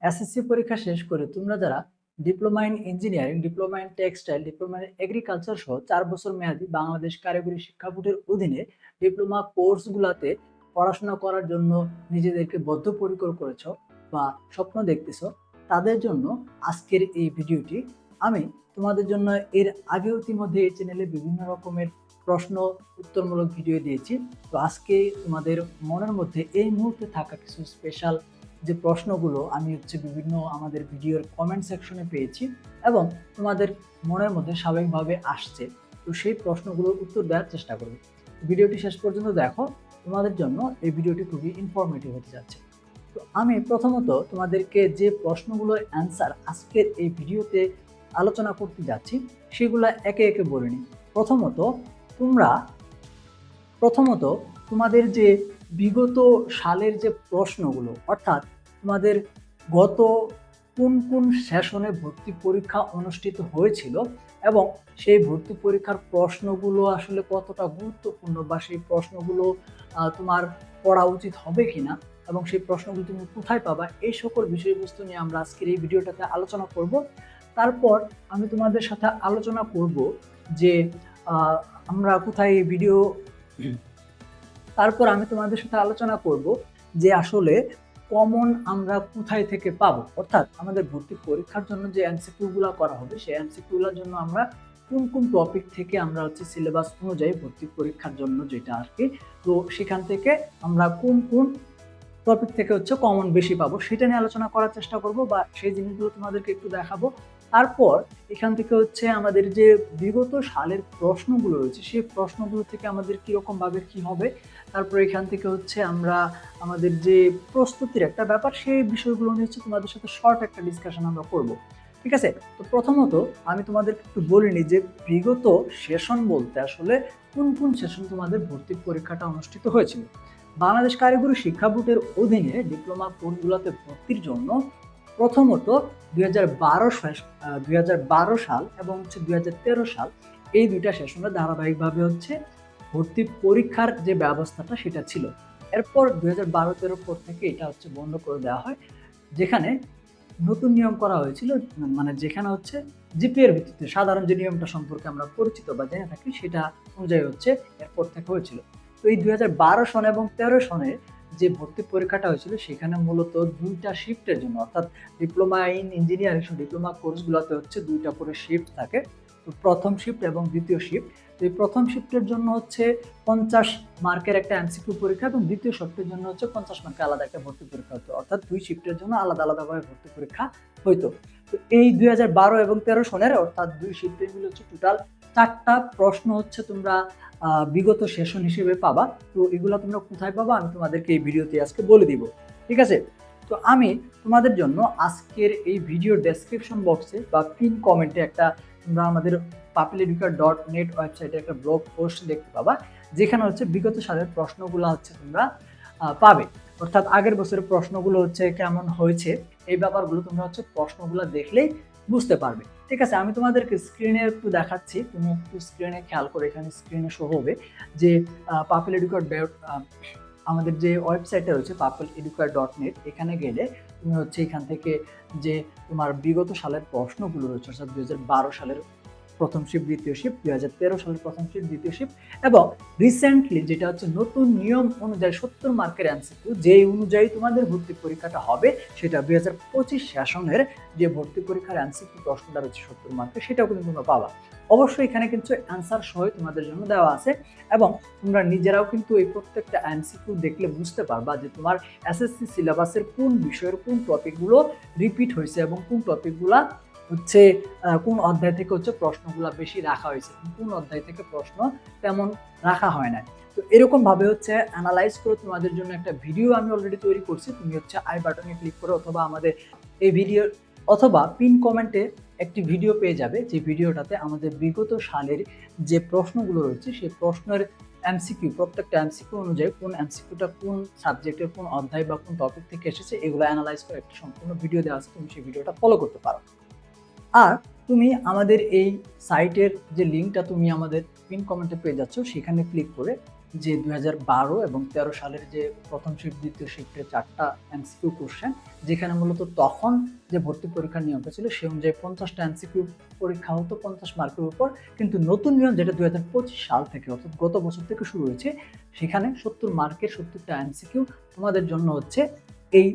SSC পরীক্ষা শেষ করে তোমরা যারা diploma in engineering, diploma in textile, diploma in agriculture সহ 4 বছর মেয়াদী বাংলাদেশ কারিগরি শিক্ষা বোর্ডের অধীনে ডিপ্লোমা কোর্সগুলোতে পড়াশোনা করার জন্য নিজেদেরকে বদ্ধপরিকর করেছো বা স্বপ্ন দেখতেছো, তাদের জন্য আজকের এই ভিডিওটি। আমি তোমাদের জন্য এর আগেও ইতিমধ্যে এই চ্যানেলে বিভিন্ন রকমের প্রশ্ন উত্তরমূলক ভিডিও দিয়েছি। তো আজকে তোমাদের মনের মধ্যে এই মুহূর্তে থাকা কিছু স্পেশাল যে প্রশ্নগুলো আমি বিভিন্ন আমাদের ভিডিওর কমেন্ট সেকশনে পেয়েছি এবং তোমাদের মনের মধ্যে স্বাভাবিকভাবে আসছে, তো সেই প্রশ্নগুলোর উত্তর দেওয়ার চেষ্টা করব। ভিডিওটি শেষ পর্যন্ত দেখো, তোমাদের জন্য এই ভিডিওটি খুবই ইনফরমেটিভ হতে যাচ্ছে। তো আমি প্রথমত তোমাদেরকে যে প্রশ্নগুলোর অ্যান্সার আজকের এই ভিডিওতে আলোচনা করতে যাচ্ছি সেগুলো একে একে বলে নিই। প্রথমত তোমাদের যে বিগত সালের যে প্রশ্নগুলো, অর্থাৎ তোমাদের গত কোন কোন সেশনে ভর্তি পরীক্ষা অনুষ্ঠিত হয়েছিল এবং সেই ভর্তি পরীক্ষার প্রশ্নগুলো আসলে কতটা গুরুত্বপূর্ণ বা সেই প্রশ্নগুলো তোমার পড়া উচিত হবে কিনা এবং সেই প্রশ্নগুলো তুমি কোথায় পাবা, এই সকল বিষয়বস্তু নিয়ে আমরা আজকের এই ভিডিওটাতে আলোচনা করব। তারপর আমি তোমাদের সাথে আলোচনা করব যে আমরা কোথায় ভিডিও তারপর আমি তোমাদের সাথে আলোচনা করব যে আসলে কমন আমরা কোথায় থেকে পাবো, অর্থাৎ আমাদের ভর্তি পরীক্ষার জন্য যে এমসিকিউগুলো করা হবে সেই এমসিকিউগুলোর জন্য আমরা কোন কোন টপিক থেকে আমরা সিলেবাস অনুযায়ী ভর্তি পরীক্ষার জন্য যেটা আর কি, তো সেখান থেকে আমরা কোন কোন টপিক থেকে কমন বেশি পাবো সেটা নিয়ে আলোচনা করার চেষ্টা করব বা সেই জিনিসগুলো তোমাদেরকে একটু দেখাবো। তারপর এখান থেকে আমাদের যে বিগত সালের প্রশ্নগুলো রয়েছে সেই প্রশ্নগুলো থেকে আমাদের কিরকম ভাবে কি হবে, তারপর এখান থেকে আমরা আমাদের যে প্রস্তুতির একটা ব্যাপার সেই বিষয়গুলো নিয়ে তোমাদের সাথে শর্ট একটা ডিসকাশন আমরা করব। ঠিক আছে, তো প্রথমত আমি তোমাদেরকে একটু বলে নিই যে বিগত সেশন বলতে আসলে কোন কোন সেশন তোমাদের ভর্তি পরীক্ষাটা অনুষ্ঠিত হয়েছিল। বাংলাদেশ কারিগরি শিক্ষা বোর্ডের অধীনে ডিপ্লোমা কোর্সগুলোতে ভর্তির জন্য প্রথমত 2012 সাল এবং 2013 সাল এই দুইটা সেশনে ধারাবাহিকভাবে ভর্তি পরীক্ষার যে ব্যবস্থাটা সেটা ছিল। এরপর 2012-13 পর থেকে এটা বন্ধ করে দেওয়া হয়, যেখানে নতুন নিয়ম করা হয়েছিল, মানে যেখানে জিপিএর ভিত্তিতে সাধারণ যে নিয়মটা সম্পর্কে আমরা পরিচিত বা জেনে থাকি সেটা অনুযায়ী এরপর থেকে হয়েছিল। তো এই 2012 সন এবং 13 সনে যে ভর্তি পরীক্ষাটা হয়েছিল সেখানে মূলত দুইটা শিফটের জন্য, অর্থাৎ ডিপ্লোমা ইন ইঞ্জিনিয়ারিং ডিপ্লোমা কোর্সগুলোতে দুইটা করে শিফট থাকে, তো প্রথম শিফট এবং দ্বিতীয় শিফট। তো এই প্রথম শিফটের জন্য 50 মার্কের একটা এমসিকিউ পরীক্ষা এবং দ্বিতীয় শিফটের জন্য 50 মার্কের আলাদা একটা ভর্তি পরীক্ষা হতো, অর্থাৎ দুই শিফটের জন্য আলাদা আলাদাভাবে ভর্তি পরীক্ষা হইতো। তো এই 2012 এবং 13 সনের অর্থাৎ দুই শিফটের মিলে টোটাল 4টা প্রশ্ন তোমরা বিগত সেশন হিসেবে পাবা। তো এগুলো তোমরা কোথায় পাবা আমি তোমাদেরকে এই ভিডিওতে আজকে বলে দিব। ঠিক আছে, তো আমি তোমাদের জন্য আজকের এই ভিডিও ডেসক্রিপশন বক্সে বা পিন কমেন্টে একটা তোমরা আমাদের papileduca.net ওয়েবসাইটে একটা ব্লগ পোস্ট দেখতে পাবা, যেখানে বিগত সালের প্রশ্নগুলো তোমরা পাবে, অর্থাৎ আগের বছরের প্রশ্নগুলো কেমন হয়েছে এই ব্যাপারগুলো তোমরা প্রশ্নগুলো দেখলেই বুঝতে পারবে। ঠিক আছে, আমি তোমাদেরকে স্ক্রিনে একটু দেখাচ্ছি, তুমি একটু স্ক্রিনে খেয়াল করে, এখানে স্ক্রিনে শো হবে যে আমাদের যে ওয়েবসাইটটা রয়েছে papileduca.net, এখানে গেলে তুমি এখান থেকে যে তোমার বিগত সালের প্রশ্নগুলো রয়েছে, অর্থাৎ 2012 সালের প্রথম শিফট, দ্বিতীয় শিফট, 2013 সালের প্রথম শিফট, দ্বিতীয় শিফট এবং রিসেন্টলি যেটা নতুন নিয়ম অনুযায়ী 70 মার্কের এমসিকিউ যে অনুযায়ী তোমাদের ভর্তি পরীক্ষাটা হবে, সেটা 2025 সেশনের যে ভর্তি পরীক্ষার এমসিকিউ প্রশ্নটা রয়েছে 70 মার্কের, সেটাও কিন্তু তোমরা পাবা। অবশ্যই এখানে কিন্তু অ্যান্সার সহ তোমাদের জন্য দেওয়া আছে এবং তোমরা নিজেরাও কিন্তু এই প্রত্যেকটা এমসিকিউ দেখলে বুঝতে পারবা যে তোমার এসএসসি সিলেবাসের কোন বিষয়ের কোন টপিকগুলো রিপিট হয়েছে এবং কোন টপিকগুলা কোন অধ্যায় থেকে প্রশ্নগুলো বেশি রাখা হয়েছে, কোন অধ্যায় থেকে প্রশ্ন তেমন রাখা হয় না। তো এরকম ভাবে অ্যানালাইজ করে তোমাদের জন্য একটা ভিডিও আমি অলরেডি তৈরি করছি, তুমি আই বাটনে ক্লিক করে অথবা আমাদের এই ভিডিও অথবা পিন কমেন্টে একটি ভিডিও পেয়ে যাবে, যে ভিডিওটাতে আমাদের বিগত সালের যে প্রশ্নগুলো রয়েছে সেই প্রশ্নের এমসিকিউ, প্রত্যেকটা এমসিকিউ অনুযায়ী কোন এমসিকিউটা কোন সাবজেক্টের কোন অধ্যায় বা কোন টপিক থেকে এসেছে এগুলো অ্যানালাইজ করে একটা সম্পূর্ণ ভিডিও দেওয়া আছে, তুমি সেই ভিডিওটা ফলো করতে পারো। আর তুমি আমাদের এই সাইটের যে লিঙ্কটা তুমি আমাদের পিন কমেন্টে পেয়ে যাচ্ছ, সেখানে ক্লিক করে যে 2012 এবং 13 সালের যে প্রথম শিফট দ্বিতীয় শিফটের 4টা এমসিকিউ কোশ্চেন, যেখানে মূলত তখন যে ভর্তি পরীক্ষার নিয়মটা ছিল সে অনুযায়ী 50টা এমসিকিউ পরীক্ষা হতো 50 মার্কের উপর। কিন্তু নতুন নিয়ম যেটা 2025 সাল থেকে অর্থাৎ গত বছর থেকে শুরু হয়েছে, সেখানে 70 মার্কের 70টা এমসিকিউ তোমাদের জন্য হচ্ছে এই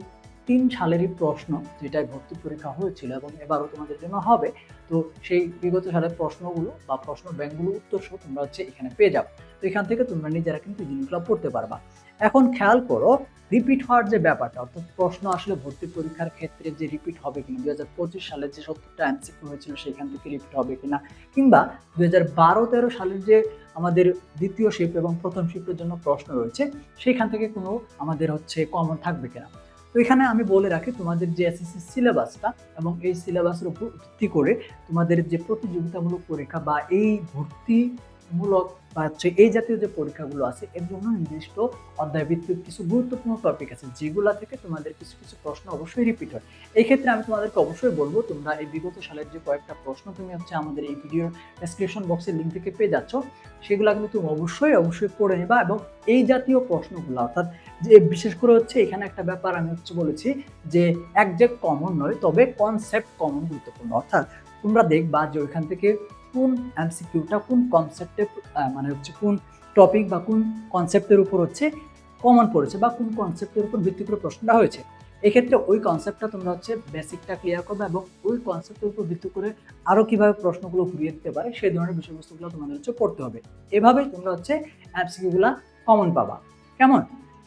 3 সালেরই প্রশ্ন যেটায় ভর্তি পরীক্ষা হয়েছিল এবং এবারও তোমাদের জন্য হবে। তো সেই বিগত সালের প্রশ্নগুলো বা প্রশ্ন ব্যাংকগুলো উত্তর সহ তোমরা হচ্ছে এখানে পেয়ে যাবে। তো এখান থেকে তোমরা নিজেরা কিন্তু জিনিসগুলো পড়তে পারবা। এখন খেয়াল করো রিপিট হওয়ার যে ব্যাপারটা, অর্থাৎ প্রশ্ন আসলে ভর্তি পরীক্ষার ক্ষেত্রে যে রিপিট হবে কিনা, 2025 সালে যে 70টা এমসিকিউ হয়েছিল সেখান থেকে রিপিট হবে কিনা, কিংবা 2012-13 সালের যে আমাদের দ্বিতীয় শিফট এবং প্রথম শিফটের জন্য প্রশ্ন রয়েছে সেখান থেকে কোনো আমাদের হচ্ছে কমন থাকবে কিনা। তো এখানে আমি বলে রাখি তোমাদের যে এসএসসি সিলেবাসটা এবং এই সিলেবাসের উপর ভিত্তি করে তোমাদের যে প্রতিযোগিতামূলক পরীক্ষা বা এই ভর্তিমূলক বা হচ্ছে এই জাতীয় যে পরীক্ষাগুলো আছে এর জন্য নির্দিষ্ট অধ্যায় ভিত্তিক কিছু গুরুত্বপূর্ণ টপিক আছে যেগুলা থেকে তোমাদের কিছু কিছু প্রশ্ন অবশ্যই রিপিট হয়। এই ক্ষেত্রে আমি তোমাদেরকে অবশ্যই বলবো তোমরা এই বিগত সালের যে কয়েকটা প্রশ্ন তুমি হচ্ছে আমাদের এই ভিডিওর ডেসক্রিপশন বক্সের লিঙ্ক থেকে পেয়ে যাচ্ছ, সেগুলো কিন্তু তুমি অবশ্যই পড়ে নেবা এবং এই জাতীয় প্রশ্নগুলো অর্থাৎ যে বিশেষ করে হচ্ছে এখানে একটা ব্যাপার আমি হচ্ছে বলেছি যে একজ্যাক্ট কমন নয়, তবে কনসেপ্ট কমন গুরুত্বপূর্ণ। অর্থাৎ তোমরা দেখবা যে ওইখান থেকে কোন এমসিকিউটা কোন কনসেপ্টে মানে হচ্ছে কোন টপিক বা কোন কনসেপ্টের উপর হচ্ছে কমন পড়েছে বা কোন কনসেপ্টের উপর ভিত্তি করে প্রশ্নটা হয়েছে। এক্ষেত্রে ওই কনসেপ্টটা তোমরা হচ্ছে বেসিকটা ক্লিয়ার করবে এবং ওই কনসেপ্টের উপর ভিত্তি করে আরও কিভাবে প্রশ্নগুলো ঘুরিয়ে দিতে পারে সেই ধরনের বিষয়বস্তুগুলো তোমাদের হচ্ছে পড়তে হবে। এভাবেই তোমরা হচ্ছে এমসিকিউগুলা কমন পাবা। কেমন?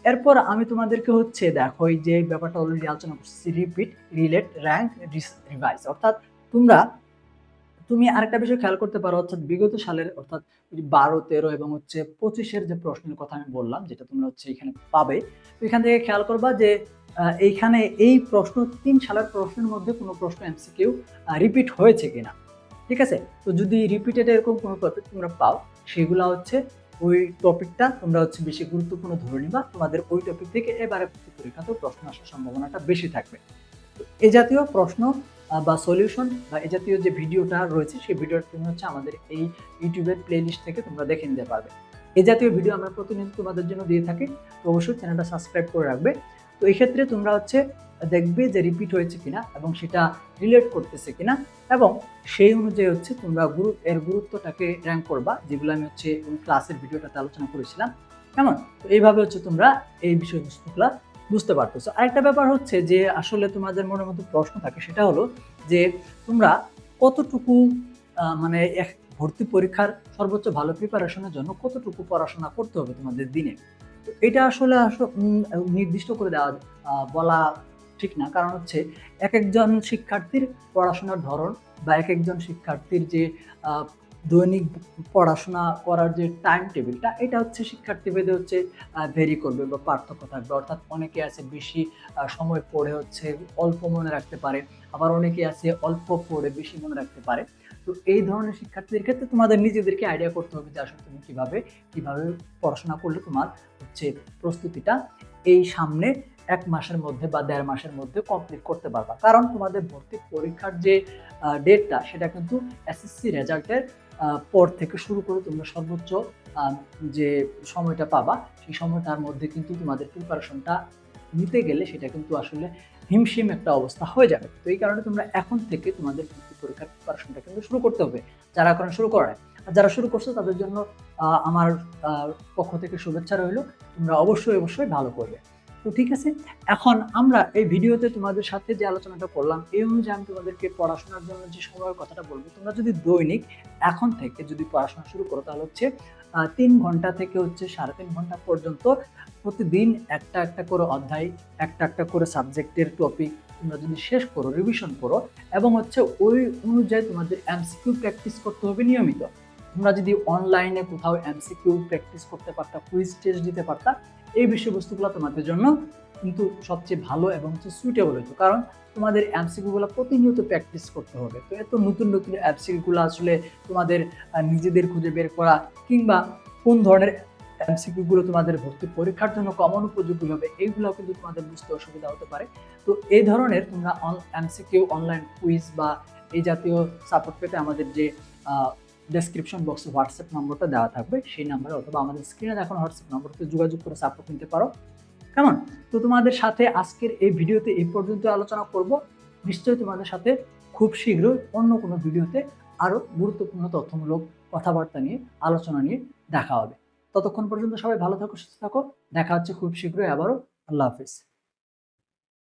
এরপর আমি তোমাদেরকে হচ্ছে দেখো এই যে ব্যাপারটা অলরেডি আলোচনা করছি, রিপিট, রিলেট, র্যাঙ্ক, রিভাইজ। অর্থাৎ তুমি আরেকটা বিষয় খেয়াল করতে পারো, অর্থাৎ বিগত সালের অর্থাৎ 12, 13 এবং হচ্ছে 25-এর যে প্রশ্নের কথা আমি বললাম যেটা তোমরা হচ্ছে এখানে পাবে, তো এখান থেকে খেয়াল করবা যে এইখানে এই প্রশ্ন 3 সালের প্রশ্নের মধ্যে কোনো প্রশ্ন এমসিকিউ রিপিট হয়েছে কিনা। ঠিক আছে? তো যদি রিপিটেড এরকম কোনো টপিক তোমরা পাও, সেগুলা হচ্ছে ওই টপিকটা তোমরা হচ্ছে বেশি গুরুত্বপূর্ণ ধরে নিবা। তোমাদের ওই টপিক থেকে এবারে পরীক্ষাতেও প্রশ্ন আসার সম্ভাবনাটা বেশি থাকবে। তো এই জাতীয় প্রশ্ন বা সলিউশন বা এই জাতীয় যে ভিডিওটা রয়েছে সেই ভিডিওটা তুমি হচ্ছে আমাদের এই ইউটিউবের প্লেলিস্ট থেকে তোমরা দেখে নিতে পারবে। এই জাতীয় ভিডিও আমরা প্রতিনিয়ত তোমাদের জন্য দিয়ে থাকি। তো অবশ্যই চ্যানেলটা সাবস্ক্রাইব করে রাখবে। তো এই ক্ষেত্রে তোমরা হচ্ছে দেখবে যে রিপিট হয়েছে কিনা এবং সেটা রিলেট করতেছে কিনা এবং সেই অনুযায়ী হচ্ছে তোমরা এর গুরুত্বটাকে র্যাঙ্ক করবা, যেগুলো আমি হচ্ছে ওই ক্লাসের ভিডিওটাতে আলোচনা করেছিলাম। কেমন? তো এইভাবে হচ্ছে তোমরা এই বিষয়বস্তুগুলা বুঝতে পারতেছো। আরেকটা ব্যাপার হচ্ছে যে আসলে তোমাদের মনের মধ্যে প্রশ্ন থাকে, সেটা হলো যে তোমরা কতটুকু মানে ভর্তি পরীক্ষার সর্বোচ্চ ভালো প্রিপারেশনের জন্য কতটুকু পড়াশোনা করতে হবে তোমাদের দিনে। তো এটা আসলে নির্দিষ্ট করে বলা ঠিক না, কারণ হচ্ছে এক একজন শিক্ষার্থীর পড়াশোনার ধরন বা এক একজন শিক্ষার্থীর যে দৈনিক পড়াশোনা করার যে টাইম টেবিলটা, এটা হচ্ছে শিক্ষার্থী ভেদে হচ্ছে ভেরি করবে বা পার্থক্য থাকবে। অর্থাৎ অনেকে আছে বেশি সময় পড়ে হচ্ছে অল্প মনে রাখতে পারে, আবার অনেকে আছে অল্প পড়ে বেশি মনে রাখতে পারে। তো এই ধরনের শিক্ষার্থীদের ক্ষেত্রে তোমাদের নিজেদেরকে আইডিয়া করতে হবে যে আসলে তুমি কিভাবে পড়াশোনা করলে তোমার হচ্ছে প্রস্তুতিটা এই সামনে 1 মাসের মধ্যে বা 1.5 মাসের মধ্যে কমপ্লিট করতে পারবা। কারণ তোমাদের ভর্তি পরীক্ষার যে ডেটটা সেটা কিন্তু এসএসসি রেজাল্টের পর থেকে শুরু করে তোমরা সর্বোচ্চ যে সময়টা পাবা সেই সময়টার মধ্যে কিন্তু তোমাদের প্রিপারেশনটা নিতে গেলে সেটা কিন্তু আসলে হিমশিম একটা অবস্থা হয়ে যাবে। তো এই কারণে তোমরা এখন থেকে তোমাদের ভর্তি পরীক্ষার প্রিপারেশনটা কিন্তু শুরু করতে হবে, যারা এখন শুরু করে নাই। আর যারা শুরু করছো তাদের জন্য আমার পক্ষ থেকে শুভেচ্ছা রইল। তোমরা অবশ্যই ভালো করবে। তো ঠিক আছে, এখন আমরা এই ভিডিওতে তোমাদের সাথে যে আলোচনাটা করলাম এই অনুযায়ী আমি তোমাদেরকে পড়াশোনার জন্য যে সময়ের কথাটা বলবো, তোমরা যদি দৈনিক এখন থেকে যদি পড়াশোনা শুরু করো তাহলে হচ্ছে 3 ঘন্টা থেকে হচ্ছে 3.5 ঘন্টা পর্যন্ত প্রতিদিন একটা করে অধ্যায়, একটা করে সাবজেক্টের টপিক তোমরা যদি শেষ করো, রিভিশন করো এবং হচ্ছে ওই অনুযায়ী তোমাদের এমসিকিউ প্র্যাকটিস করতে হবে নিয়মিত। তোমরা যদি অনলাইনে কোথাও এমসিকিউ প্র্যাকটিস করতে পারতা, কুইজ টেস্ট দিতে পারতা, এই বিষয়বস্তুগুলো তোমাদের জন্য কিন্তু সবচেয়ে ভালো এবং হচ্ছে সুইটেবল হতো। কারণ তোমাদের এমসিকিউগুলো প্রতিনিয়ত প্র্যাকটিস করতে হবে। তো এত নতুন এমসিকিউগুলো আসলে তোমাদের নিজেদের খুঁজে বের করা কিংবা কোন ধরনের এমসিকিউগুলো তোমাদের ভর্তি পরীক্ষার জন্য কমন উপযোগী হবে এইগুলো কিন্তু তোমাদের বুঝতে অসুবিধা হতে পারে। তো এই ধরনের তোমরা এমসিকিউ অনলাইন কুইজ বা এই জাতীয় সাপোর্ট পেতে আমাদের যে ডেসক্রিপশন বক্সে হোয়াটসঅ্যাপ নম্বরটা দেওয়া থাকবে, সেই নাম্বারে অথবা আমাদের স্ক্রিনে দেখানো হোয়াটসঅ্যাপ নম্বরতে যোগাযোগ করে সাপোর্ট নিতে পারো। কেমন? তো তোমাদের সাথে আজকের এই ভিডিওতে এই পর্যন্ত আলোচনা করব। নিশ্চয়ই তোমাদের সাথে খুব শীঘ্রই অন্য কোনো ভিডিওতে আরো গুরুত্বপূর্ণ তথ্যমূলক কথাবার্তা নিয়ে, আলোচনা নিয়ে দেখা হবে। ততক্ষণ পর্যন্ত সবাই ভালো থাকো, সুস্থ থাকো। দেখা হচ্ছে খুব শীঘ্রই আবারও। আল্লাহ হাফেজ।